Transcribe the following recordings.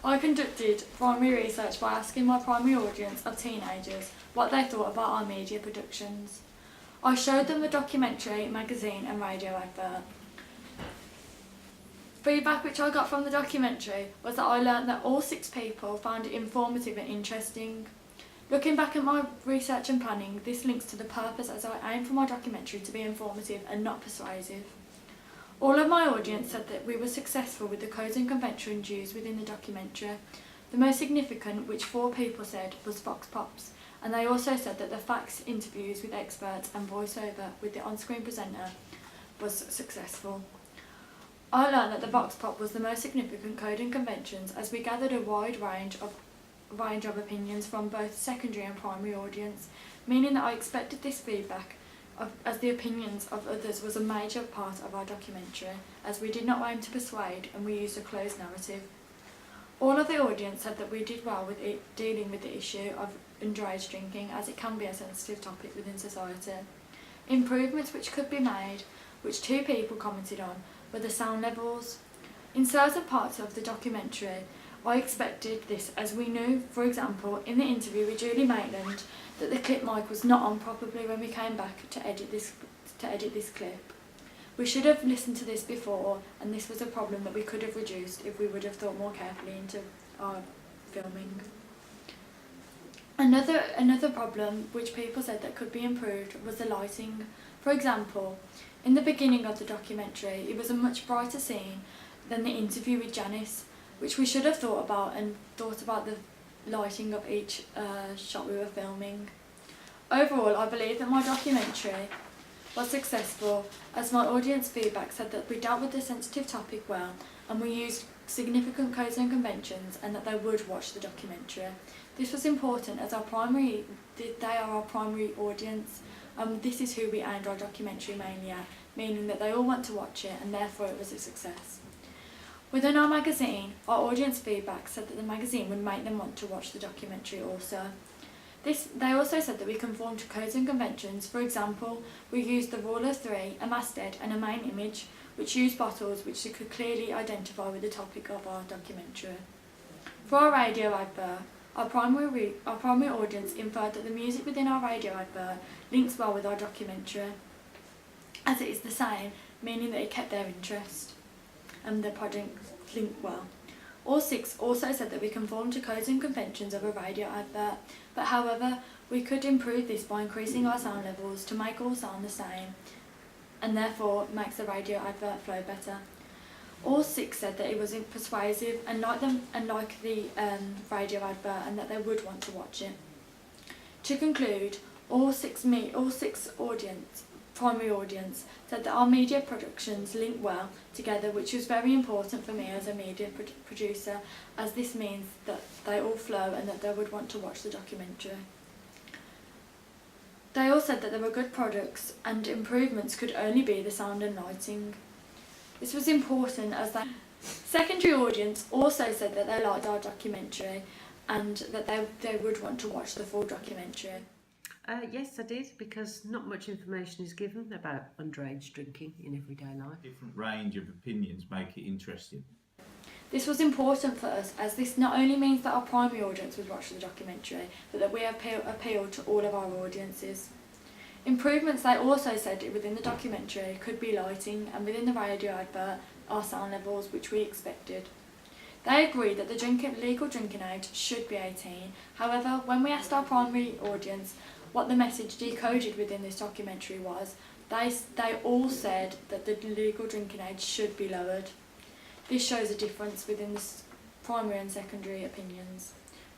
I conducted primary research by asking my primary audience of teenagers what they thought about our media productions. I showed them the documentary, magazine and radio advert. Feedback which I got from the documentary was that I learnt that all 6 people found it informative and interesting. Looking back at my research and planning, this links to the purpose as I aim for my documentary to be informative and not persuasive. All of my audience said that we were successful with the codes and conventions used within the documentary. The most significant, which 4 people said, was Vox Pops, and they also said that the facts interviews with experts and voiceover with the on-screen presenter was successful. I learned that the Vox Pop was the most significant code and conventions as we gathered a wide range of opinions from both secondary and primary audience, meaning that I expected this feedback as the opinions of others was a major part of our documentary, as we did not aim to persuade and we used a closed narrative. All of the audience said that we did well with dealing with the issue of underage drinking, as it can be a sensitive topic within society. Improvements which could be made, which 2 people commented on, were the sound levels. In certain parts of the documentary, I expected this, as we knew, for example, in the interview with Julie Maitland, that the clip mic was not on properly when we came back to edit this clip. We should have listened to this before, and this was a problem that we could have reduced if we would have thought more carefully into our filming. Another problem which people said that could be improved was the lighting. For example, in the beginning of the documentary, it was a much brighter scene than the interview with Janice, which we should have thought about the lighting of each shot we were filming. Overall, I believe that my documentary was successful, as my audience feedback said that we dealt with the sensitive topic well and we used significant codes and conventions, and that they would watch the documentary. This was important as they are our primary audience. This is who we aimed our documentary mainly at, meaning that they all want to watch it, and therefore it was a success. Within our magazine, our audience feedback said that the magazine would make them want to watch the documentary also. They also said that we conformed to codes and conventions. For example, we used the rule of 3, a masthead and a main image, which used bottles which they could clearly identify with the topic of our documentary. For our radio advert, our primary audience inferred that the music within our radio advert links well with our documentary, as it is the same, meaning that it kept their interest and the project linked well. All 6 also said that we conformed to codes and conventions of a radio advert, but however, we could improve this by increasing our sound levels to make all sound the same, and therefore makes the radio advert flow better. All 6 said that it was persuasive and like the radio advert, and that they would want to watch it. To conclude, all six primary audience said that our media productions link well together, which was very important for me as a media producer, as this means that they all flow and that they would want to watch the documentary. They all said that there were good products and improvements could only be the sound and lighting. This was important as the secondary audience also said that they liked our documentary and that they would want to watch the full documentary. Yes, I did, because not much information is given about underage drinking in everyday life. Different range of opinions make it interesting. This was important for us, as this not only means that our primary audience would watch the documentary, but that we appeal to all of our audiences. Improvements they also said within the documentary could be lighting, and within the radio advert, our sound levels, which we expected. They agreed that the legal drinking age should be 18. However, when we asked our primary audience what the message decoded within this documentary was, they all said that the legal drinking age should be lowered. This shows a difference within the primary and secondary opinions.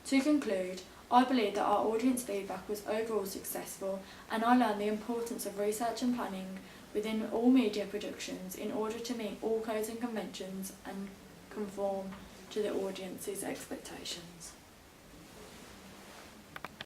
To conclude, I believe that our audience feedback was overall successful, and I learned the importance of research and planning within all media productions in order to meet all codes and conventions and conform to the audience's expectations.